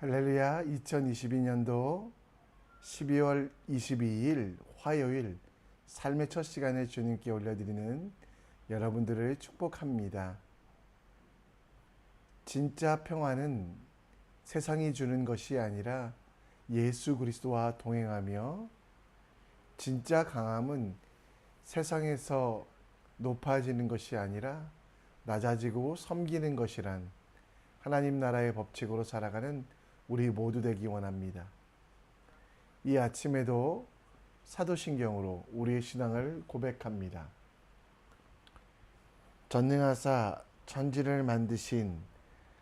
할렐루야. 2022년도 12월 22일 화요일 삶의 첫 시간에 주님께 올려드리는 여러분들을 축복합니다. 진짜 평화는 세상이 주는 것이 아니라 예수 그리스도와 동행하며, 진짜 강함은 세상에서 높아지는 것이 아니라 낮아지고 섬기는 것이란 하나님 나라의 법칙으로 살아가는 우리 모두 되기 원합니다. 이 아침에도 사도신경으로 우리의 신앙을 고백합니다. 전능하사 천지를 만드신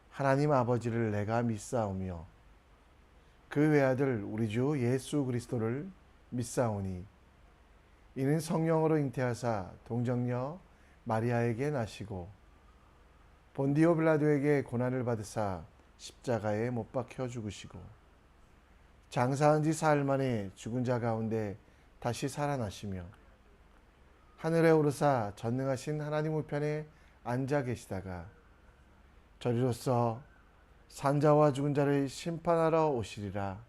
하나님 아버지를 내가 믿사오며 그 외아들 우리 주 예수 그리스도를 믿사오니 이는 성령으로 잉태하사 동정녀 마리아에게 나시고 본디오 빌라도에게 고난을 받으사 십자가에 못 박혀 죽으시고 장사한 지 사흘 만에 죽은 자 가운데 다시 살아나시며 하늘에 오르사 전능하신 하나님 우편에 앉아 계시다가 저리로서 산자와 죽은 자를 심판하러 오시리라.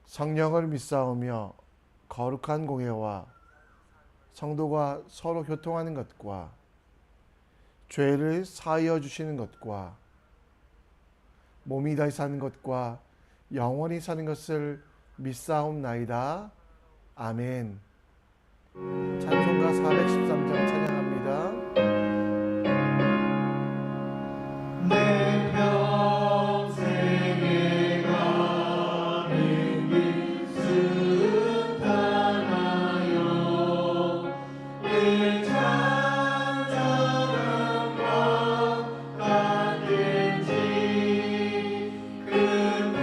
성령을 믿사오며 거룩한 공예와 성도가 서로 교통하는 것과 죄를 사하여 주시는 것과 몸이 다시 사는 것과 영원히 사는 것을 믿사옵나이다. 아멘. 찬송가 413장 찬양합니다. 내 평생에 가는 길 순탄하여 내 찬양함과 같은지 큰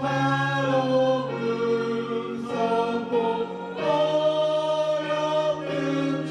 바로 그 성공 어렵든지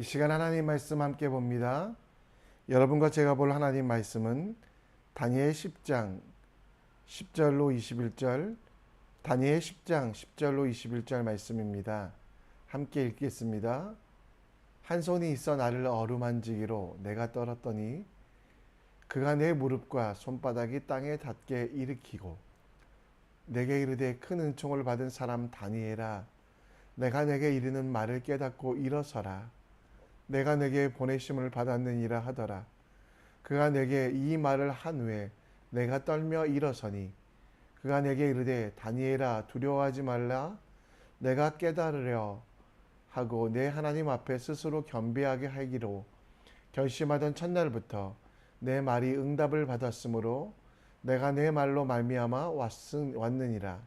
이 시간 하나님 말씀 함께 봅니다. 여러분과 제가 볼 하나님 말씀은 다니엘 10장 10절로 21절, 다니엘 10장 10절로 21절 말씀입니다. 함께 읽겠습니다. 한 손이 있어 나를 어루만지기로 내가 떨었더니 그가 내 무릎과 손바닥이 땅에 닿게 일으키고 내게 이르되 큰 은총을 받은 사람 다니엘아, 내가 내게 이르는 말을 깨닫고 일어서라. 내가 내게 보내심을 받았느니라 하더라. 그가 내게 이 말을 한 후에 내가 떨며 일어서니 그가 내게 이르되 다니엘아, 두려워하지 말라. 내가 깨달으려 하고 내 하나님 앞에 스스로 겸비하게 하기로 결심하던 첫날부터 내 말이 응답을 받았으므로 내가 내 말로 말미암아 왔느니라.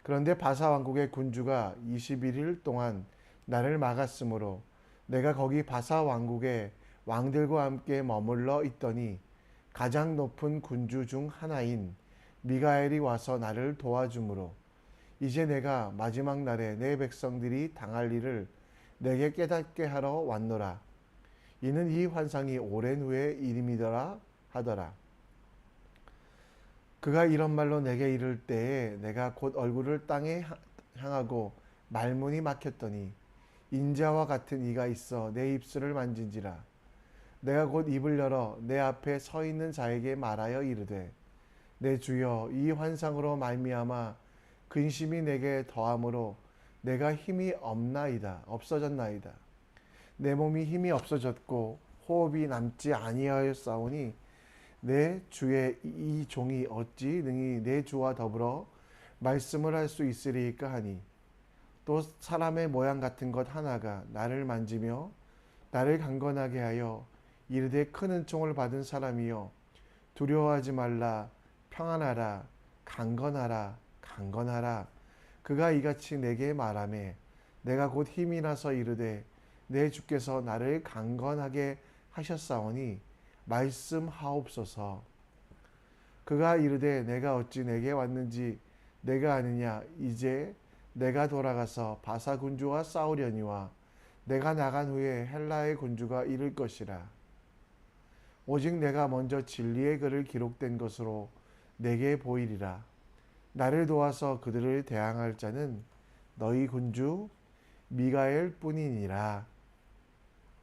그런데 바사 왕국의 군주가 21일 동안 나를 막았으므로 내가 거기 바사 왕국의 왕들과 함께 머물러 있더니 가장 높은 군주 중 하나인 미가엘이 와서 나를 도와주므로 이제 내가 마지막 날에 내 백성들이 당할 일을 내게 깨닫게 하러 왔노라. 이는 이 환상이 오랜 후의 일임이더라 하더라. 그가 이런 말로 내게 이를 때에 내가 곧 얼굴을 땅에 향하고 말문이 막혔더니 인자와 같은 이가 있어 내 입술을 만진지라. 내가 곧 입을 열어 내 앞에 서 있는 자에게 말하여 이르되 내 주여, 이 환상으로 말미암아 근심이 내게 더함으로 내가 힘이 없어졌나이다. 내 몸이 힘이 없어졌고 호흡이 남지 아니하였사오니 내 주의 이 종이 어찌 능히 내 주와 더불어 말씀을 할 수 있으리까 하니 또 사람의 모양 같은 것 하나가 나를 만지며 나를 강건하게 하여 이르되 큰 은총을 받은 사람이여, 두려워하지 말라. 평안하라. 강건하라. 그가 이같이 내게 말하매 내가 곧 힘이 나서 이르되 내 주께서 나를 강건하게 하셨사오니 말씀하옵소서. 그가 이르되 내가 어찌 내게 왔는지 내가 아느냐. 이제 내가 돌아가서 바사 군주와 싸우려니와 내가 나간 후에 헬라의 군주가 이를 것이라. 오직 내가 먼저 진리의 글을 기록된 것으로 내게 보이리라. 나를 도와서 그들을 대항할 자는 너희 군주 미가엘 뿐이니라.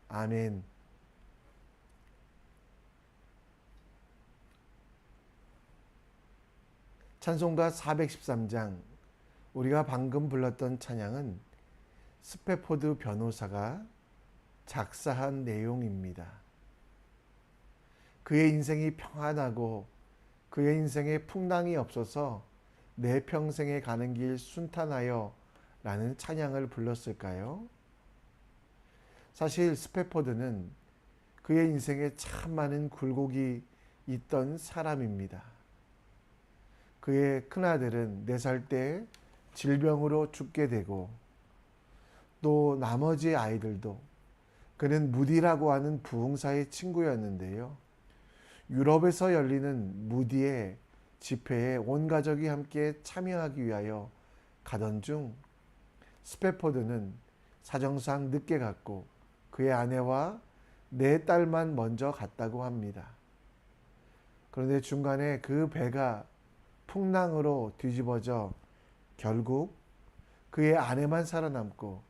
아멘. 찬송가 413장, 우리가 방금 불렀던 찬양은 스페포드 변호사가 작사한 내용입니다. 그의 인생이 평안하고 그의 인생에 풍랑이 없어서 내 평생에 가는 길 순탄하여 라는 찬양을 불렀을까요? 사실 스페포드는 그의 인생에 참 많은 굴곡이 있던 사람입니다. 그의 큰아들은 4살 때 질병으로 죽게 되고 또 나머지 아이들도, 그는 무디라고 하는 부흥사의 친구였는데요. 유럽에서 열리는 무디의 집회에 온 가족이 함께 참여하기 위하여 가던 중 스페포드는 사정상 늦게 갔고 그의 아내와 4딸만 먼저 갔다고 합니다. 그런데 중간에 그 배가 풍랑으로 뒤집어져 결국 그의 아내만 살아남고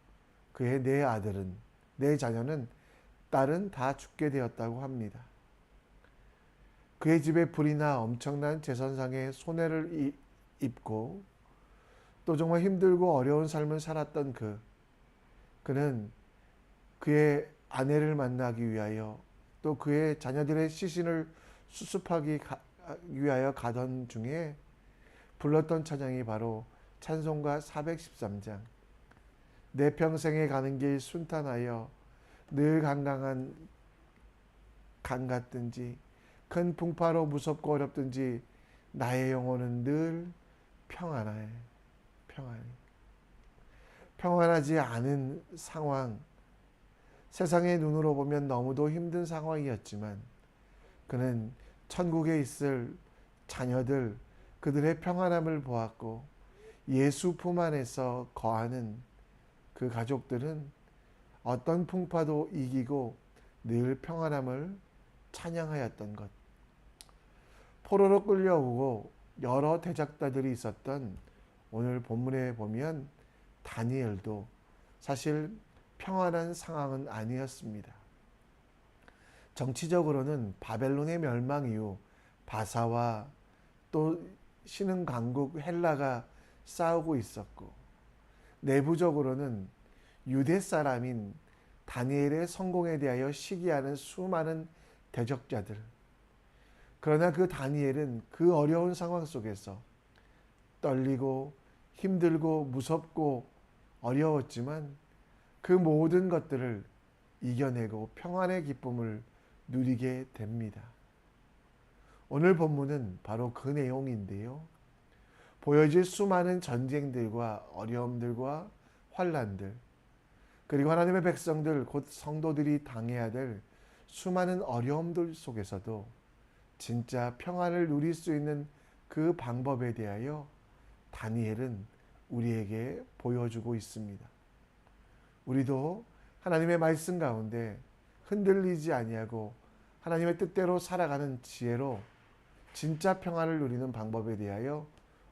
그의 4아들은, 4자녀는, 딸은 다 죽게 되었다고 합니다. 그의 집에 불이 나 엄청난 재산상의 손해를 입고 또 정말 힘들고 어려운 삶을 살았던 그는 그의 아내를 만나기 위하여 또 그의 자녀들의 시신을 수습하기 위하여 가던 중에 불렀던 찬양이 바로 찬송가 413장, 내 평생에 가는 길 순탄하여 늘 강강한 강 같든지 큰 풍파로 무섭고 어렵든지 나의 영혼은 늘 평안해. 평안하지 않은 상황, 세상의 눈으로 보면 너무도 힘든 상황이었지만 그는 천국에 있을 자녀들, 그들의 평안함을 보았고 예수 품 안에서 거하는 그 가족들은 어떤 풍파도 이기고 늘 평안함을 찬양하였던 것. 포로로 끌려오고 여러 대적자들이 있었던 오늘 본문에 보면 다니엘도 사실 평안한 상황은 아니었습니다. 정치적으로는 바벨론의 멸망 이후 바사와 또 신흥 강국 헬라가 싸우고 있었고, 내부적으로는 유대 사람인 다니엘의 성공에 대하여 시기하는 수많은 대적자들. 그러나 그 다니엘은 그 어려운 상황 속에서 떨리고 힘들고 무섭고 어려웠지만 그 모든 것들을 이겨내고 평안의 기쁨을 누리게 됩니다. 오늘 본문은 바로 그 내용인데요. 보여질 수많은 전쟁들과 어려움들과 환난들, 그리고 하나님의 백성들 곧 성도들이 당해야 될 수많은 어려움들 속에서도 진짜 평안을 누릴 수 있는 그 방법에 대하여 다니엘은 우리에게 보여주고 있습니다. 우리도 하나님의 말씀 가운데 흔들리지 아니하고 하나님의 뜻대로 살아가는 지혜로 진짜 평안을 누리는 방법에 대하여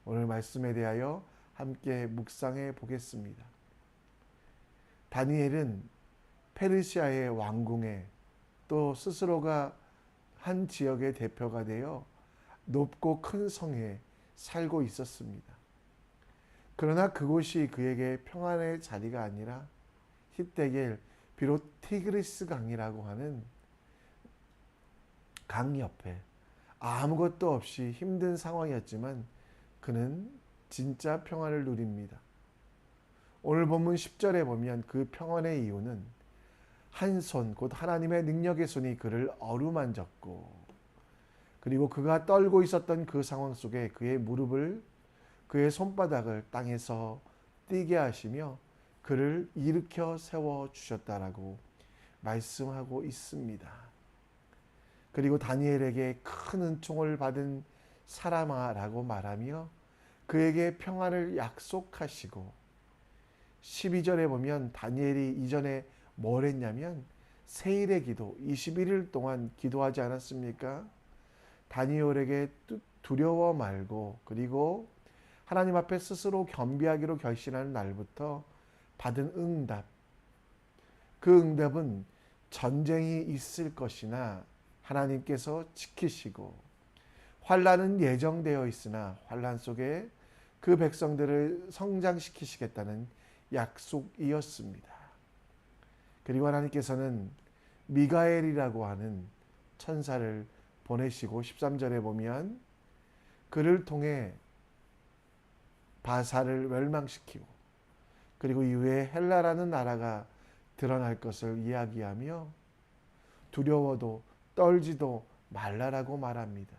오늘 말씀에 대하여 함께 묵상해 보겠습니다. 다니엘은 페르시아의 왕궁에 또 스스로가 한 지역의 대표가 되어 높고 큰 성에 살고 있었습니다. 그러나 그곳이 그에게 평안의 자리가 아니라 히데겔 비록 티그리스 강이라고 하는 강 옆에 아무것도 없이 힘든 상황이었지만 그는 진짜 평안을 누립니다. 오늘 본문 10절에 보면 그 평안의 이유는 한 손, 곧 하나님의 능력의 손이 그를 어루만졌고, 그리고 그가 떨고 있었던 그 상황 속에 그의 무릎을, 그의 손바닥을 땅에서 띄게 하시며 그를 일으켜 세워 주셨다라고 말씀하고 있습니다. 그리고 다니엘에게 큰 은총을 받은 사람아라고 말하며 그에게 평안을 약속하시고, 12절에 보면 다니엘이 이전에 뭘 했냐면 세일의 기도 21일 동안 기도하지 않았습니까? 다니엘에게 두려워 말고 그리고 하나님 앞에 스스로 겸비하기로 결심하는 날부터 받은 응답, 그 응답은 전쟁이 있을 것이나 하나님께서 지키시고 환난은 예정되어 있으나 환난 속에 그 백성들을 성장시키시겠다는 약속이었습니다. 그리고 하나님께서는 미가엘이라고 하는 천사를 보내시고 13절에 보면 그를 통해 바사를 멸망시키고 그리고 이후에 헬라라는 나라가 드러날 것을 이야기하며 두려워도 떨지도 말라라고 말합니다.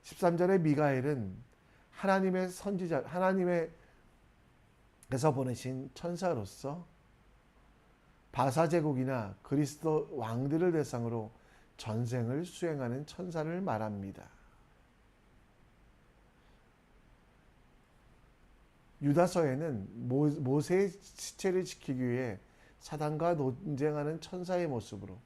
13절에 미가엘은 하나님의 선지자, 하나님께서 보내신 천사로서 바사 제국이나 그리스도 왕들을 대상으로 전쟁을 수행하는 천사를 말합니다. 유다서에는 모세의 시체를 지키기 위해 사단과 논쟁하는 천사의 모습으로,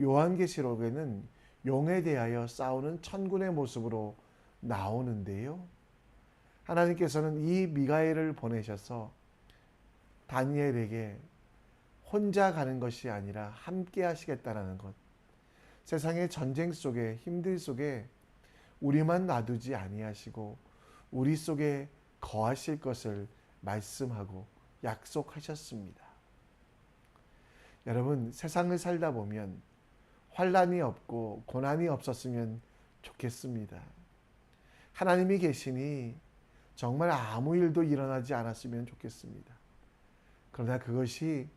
요한계시록에는 용에 대하여 싸우는 천군의 모습으로 나오는데요. 하나님께서는 이 미가엘을 보내셔서 다니엘에게 혼자 가는 것이 아니라 함께 하시겠다는 것, 세상의 전쟁 속에 힘들 속에 우리만 놔두지 아니하시고 우리 속에 거하실 것을 말씀하고 약속하셨습니다. 여러분, 세상을 살다 보면 환난이 없고 고난이 없었으면 좋겠습니다. 하나님이 계시니 정말 아무 일도 일어나지 않았으면 좋겠습니다. 그러나 그것이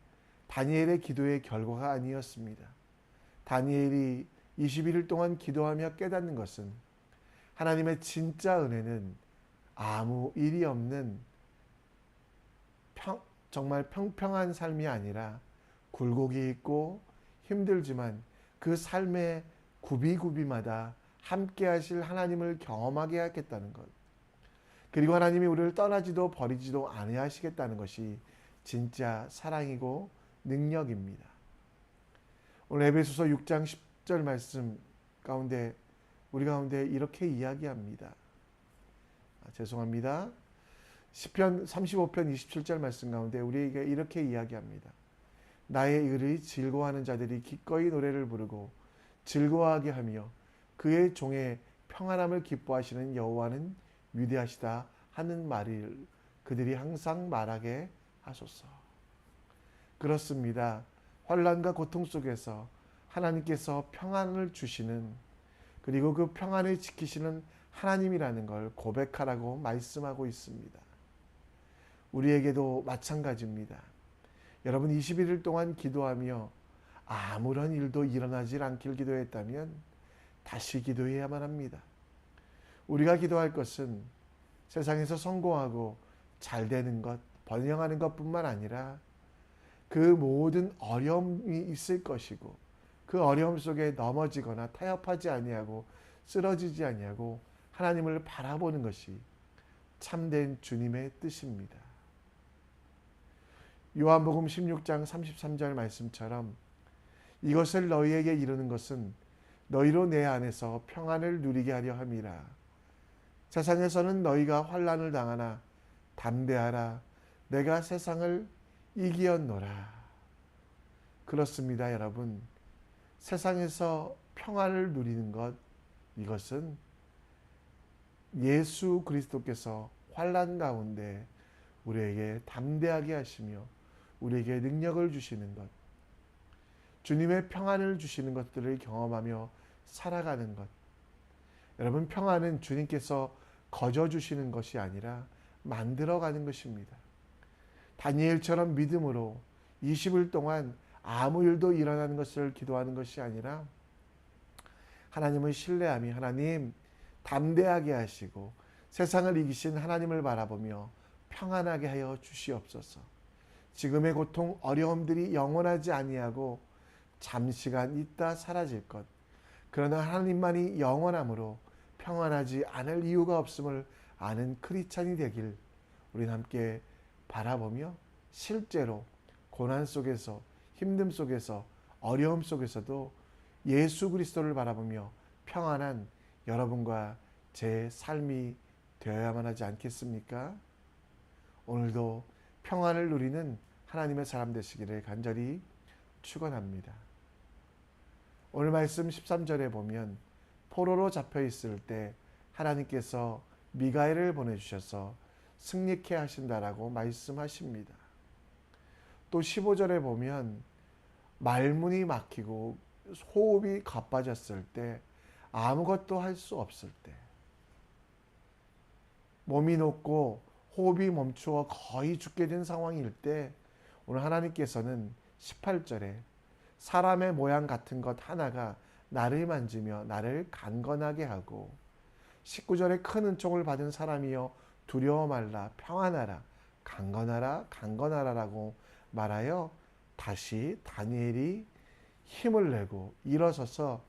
다니엘의 기도의 결과가 아니었습니다. 다니엘이 21일 동안 기도하며 깨닫는 것은 하나님의 진짜 은혜는 아무 일이 없는 정말 평평한 삶이 아니라 굴곡이 있고 힘들지만 그 삶의 구비구비마다 함께 하실 하나님을 경험하게 하겠다는 것, 그리고 하나님이 우리를 떠나지도 버리지도 아니하시겠다는 것이 진짜 사랑이고 능력입니다. 오늘 에베소서 6장 10절 말씀 가운데 우리 가운데 이렇게 이야기합니다. 죄송합니다. 시편 35편 27절 말씀 가운데 우리에게 이렇게 이야기합니다. 나의 의를 즐거워하는 자들이 기꺼이 노래를 부르고 즐거워하게 하며 그의 종의 평안함을 기뻐하시는 여호와는 위대하시다 하는 말을 그들이 항상 말하게 하소서. 그렇습니다. 환난과 고통 속에서 하나님께서 평안을 주시는, 그리고 그 평안을 지키시는 하나님이라는 걸 고백하라고 말씀하고 있습니다. 우리에게도 마찬가지입니다. 여러분 21일 동안 기도하며 아무런 일도 일어나질 않길 기도했다면 다시 기도해야만 합니다. 우리가 기도할 것은 세상에서 성공하고 잘 되는 것, 번영하는 것뿐만 아니라 그 모든 어려움이 있을 것이고 그 어려움 속에 넘어지거나 타협하지 아니하고 쓰러지지 아니하고 하나님을 바라보는 것이 참된 주님의 뜻입니다. 요한복음 16장 33절 말씀처럼 이것을 너희에게 이르는 것은 너희로 내 안에서 평안을 누리게 하려 함이라. 세상에서는 너희가 환난을 당하나 담대하라. 내가 세상을 이기었노라. 그렇습니다, 여러분. 세상에서 평안을 누리는 것, 이것은 예수 그리스도께서 환난 가운데 우리에게 담대하게 하시며 우리에게 능력을 주시는 것, 주님의 평안을 주시는 것들을 경험하며 살아가는 것. 여러분, 평안은 주님께서 거저 주시는 것이 아니라 만들어가는 것입니다. 다니엘처럼 믿음으로 20일 동안 아무 일도 일어나는 것을 기도하는 것이 아니라 하나님을 신뢰하며 하나님 담대하게 하시고 세상을 이기신 하나님을 바라보며 평안하게 하여 주시옵소서. 지금의 고통, 어려움들이 영원하지 아니하고 잠시간 있다 사라질 것. 그러나 하나님만이 영원함으로 평안하지 않을 이유가 없음을 아는 크리스찬이 되길 우리는 함께 바라보며 실제로 고난 속에서, 힘듦 속에서, 어려움 속에서도 예수 그리스도를 바라보며 평안한 여러분과 제 삶이 되어야만 하지 않겠습니까? 오늘도 평안을 누리는 하나님의 사람 되시기를 간절히 축원합니다. 오늘 말씀 13절에 보면 포로로 잡혀 있을 때 하나님께서 미가엘을 보내주셔서 승리케 하신다라고 말씀하십니다. 또 15절에 보면 말문이 막히고 호흡이 가빠졌을 때, 아무것도 할 수 없을 때, 몸이 녹고 호흡이 멈추어 거의 죽게 된 상황일 때 오늘 하나님께서는 18절에 사람의 모양 같은 것 하나가 나를 만지며 나를 강건하게 하고, 19절에 큰 은총을 받은 사람이여 두려워 말라 평안하라 강건하라 강건하라라고 말하여 다시 다니엘이 힘을 내고 일어서서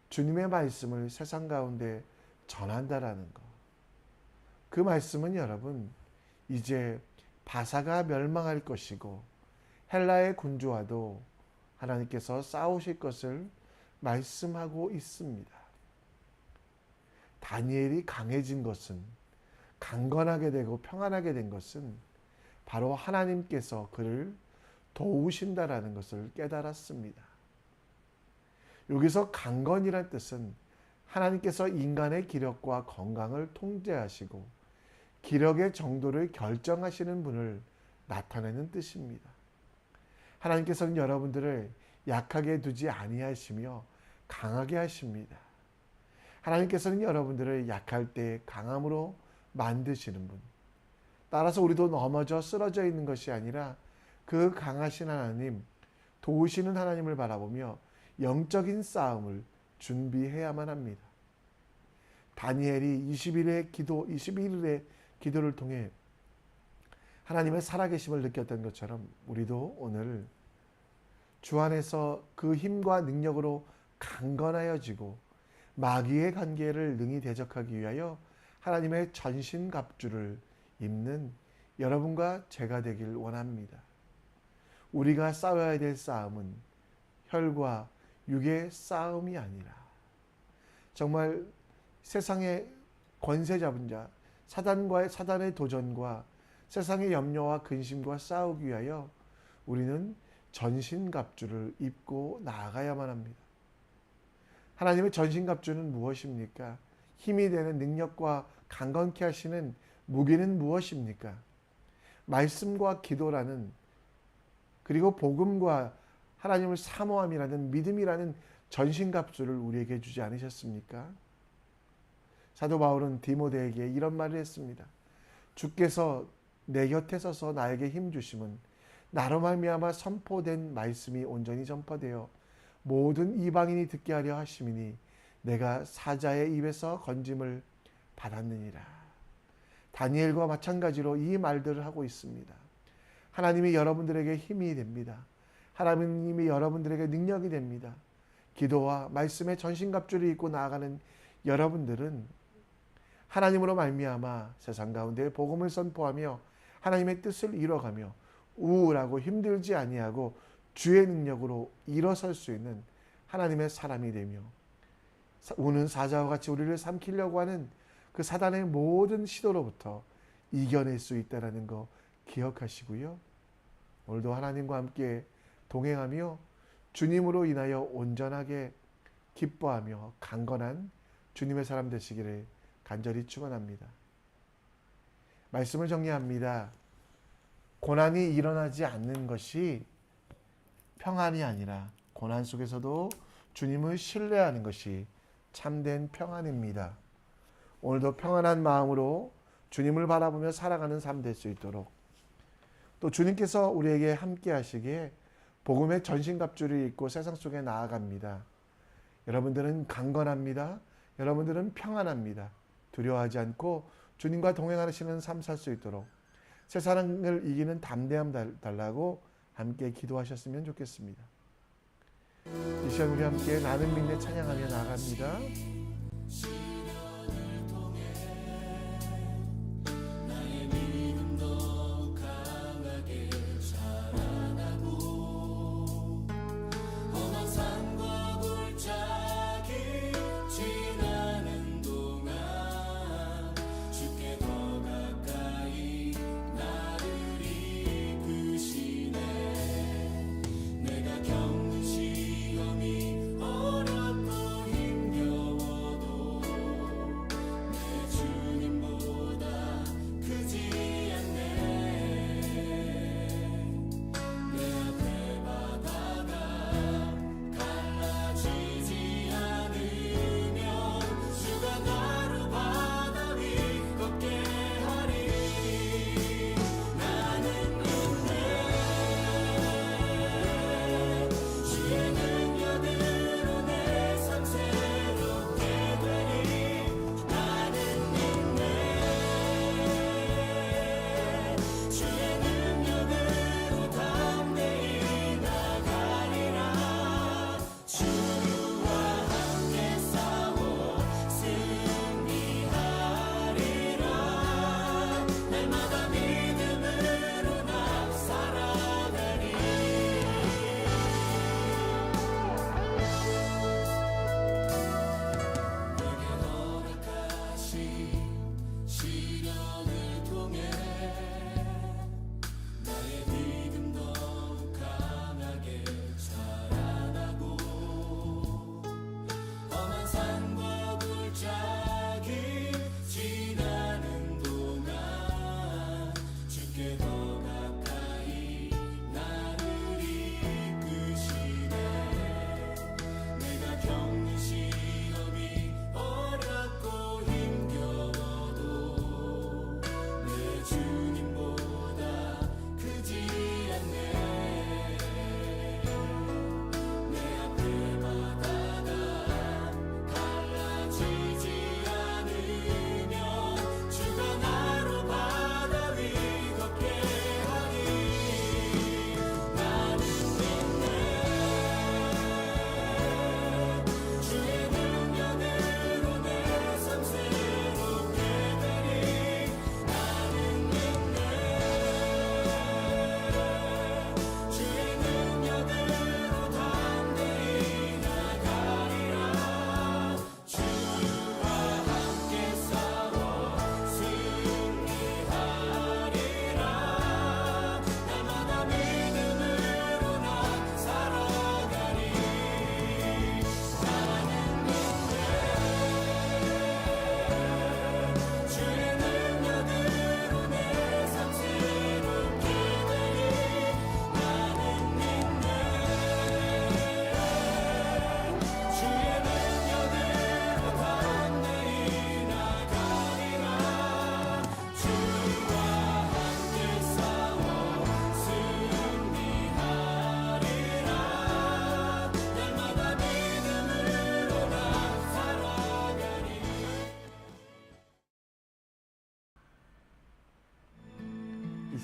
주님의 말씀을 세상 가운데 전한다라는 것. 그 말씀은 여러분 이제 바사가 멸망할 것이고 헬라의 군주와도 하나님께서 싸우실 것을 말씀하고 있습니다. 다니엘이 강해진 것은, 강건하게 되고 평안하게 된 것은 바로 하나님께서 그를 도우신다라는 것을 깨달았습니다. 여기서 강건이란 뜻은 하나님께서 인간의 기력과 건강을 통제하시고 기력의 정도를 결정하시는 분을 나타내는 뜻입니다. 하나님께서는 여러분들을 약하게 두지 아니하시며 강하게 하십니다. 하나님께서는 여러분들을 약할 때 강함으로 만드시는 분. 따라서 우리도 넘어져 쓰러져 있는 것이 아니라 그 강하신 하나님, 도우시는 하나님을 바라보며 영적인 싸움을 준비해야만 합니다. 다니엘이 21일의 기도를 통해 하나님의 살아계심을 느꼈던 것처럼 우리도 오늘 주 안에서 그 힘과 능력으로 강건하여지고 마귀의 관계를 능히 대적하기 위하여 하나님의 전신갑주를 입는 여러분과 제가 되길 원합니다. 우리가 싸워야 될 싸움은 혈과 육의 싸움이 아니라 정말 세상의 권세 잡은 자, 사단의 도전과 세상의 염려와 근심과 싸우기 위하여 우리는 전신갑주를 입고 나아가야만 합니다. 하나님의 전신갑주는 무엇입니까? 힘이 되는 능력과 강건케 하시는 무기는 무엇입니까? 말씀과 기도라는, 그리고 복음과 하나님을 사모함이라는, 믿음이라는 전신갑주를 우리에게 주지 않으셨습니까? 사도 바울은 디모데에게 이런 말을 했습니다. 주께서 내 곁에 서서 나에게 힘 주심은 나로 말미암아 선포된 말씀이 온전히 전파되어 모든 이방인이 듣게 하려 하심이니 내가 사자의 입에서 건짐을 받았느니라. 다니엘과 마찬가지로 이 말들을 하고 있습니다. 하나님이 여러분들에게 힘이 됩니다. 하나님이 여러분들에게 능력이 됩니다. 기도와 말씀의 전신갑주를 입고 나아가는 여러분들은 하나님으로 말미암아 세상 가운데 복음을 선포하며 하나님의 뜻을 이뤄가며 우울하고 힘들지 아니하고 주의 능력으로 일어설 수 있는 하나님의 사람이 되며 우는 사자와 같이 우리를 삼키려고 하는 그 사단의 모든 시도로부터 이겨낼 수 있다는 거 기억하시고요. 오늘도 하나님과 함께 동행하며 주님으로 인하여 온전하게 기뻐하며 강건한 주님의 사람 되시기를 간절히 축원합니다. 말씀을 정리합니다. 고난이 일어나지 않는 것이 평안이 아니라 고난 속에서도 주님을 신뢰하는 것이 참된 평안입니다. 오늘도 평안한 마음으로 주님을 바라보며 살아가는 삶 될 수 있도록, 또 주님께서 우리에게 함께 하시기에 복음의 전신갑주를 입고 세상 속에 나아갑니다. 여러분들은 강건합니다. 여러분들은 평안합니다. 두려워하지 않고 주님과 동행하시는 삶 살 수 있도록 세상을 이기는 담대함 달라고 함께 기도하셨으면 좋겠습니다. 이 시간 우리 함께 나는 믿네 찬양하며 나아갑니다. 경시험이 어렵고 힘겨워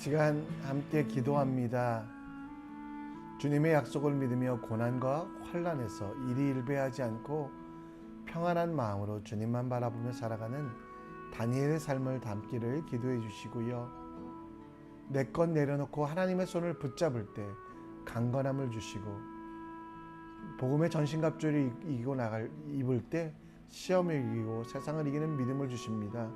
시간 함께 기도합니다. 주님의 약속을 믿으며 고난과 환난에서 일희일비하지 않고 평안한 마음으로 주님만 바라보며 살아가는 다니엘의 삶을 담기를 기도해 주시고요. 내 것 내려놓고 하나님의 손을 붙잡을 때 강건함을 주시고, 복음의 전신갑주를 입을 때 시험을 이기고 세상을 이기는 믿음을 주십니다.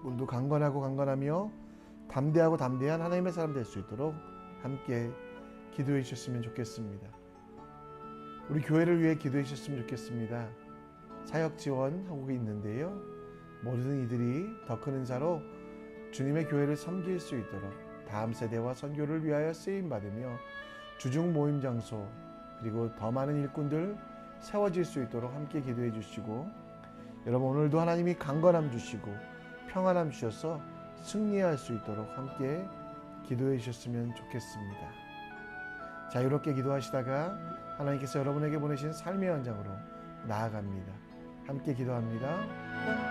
오늘도 강건하며 담대하고 담대한 하나님의 사람 될 수 있도록 함께 기도해 주셨으면 좋겠습니다. 우리 교회를 위해 기도해 주셨으면 좋겠습니다. 사역 지원하고 있는데요. 모든 이들이 더 큰 은사로 주님의 교회를 섬길 수 있도록 다음 세대와 선교를 위하여 쓰임받으며 주중 모임 장소 그리고 더 많은 일꾼들 세워질 수 있도록 함께 기도해 주시고, 여러분 오늘도 하나님이 강건함 주시고 평안함 주셔서 승리할 수 있도록 함께 기도해 주셨으면 좋겠습니다. 자유롭게 기도하시다가 하나님께서 여러분에게 보내신 삶의 현장으로 나아갑니다. 함께 기도합니다.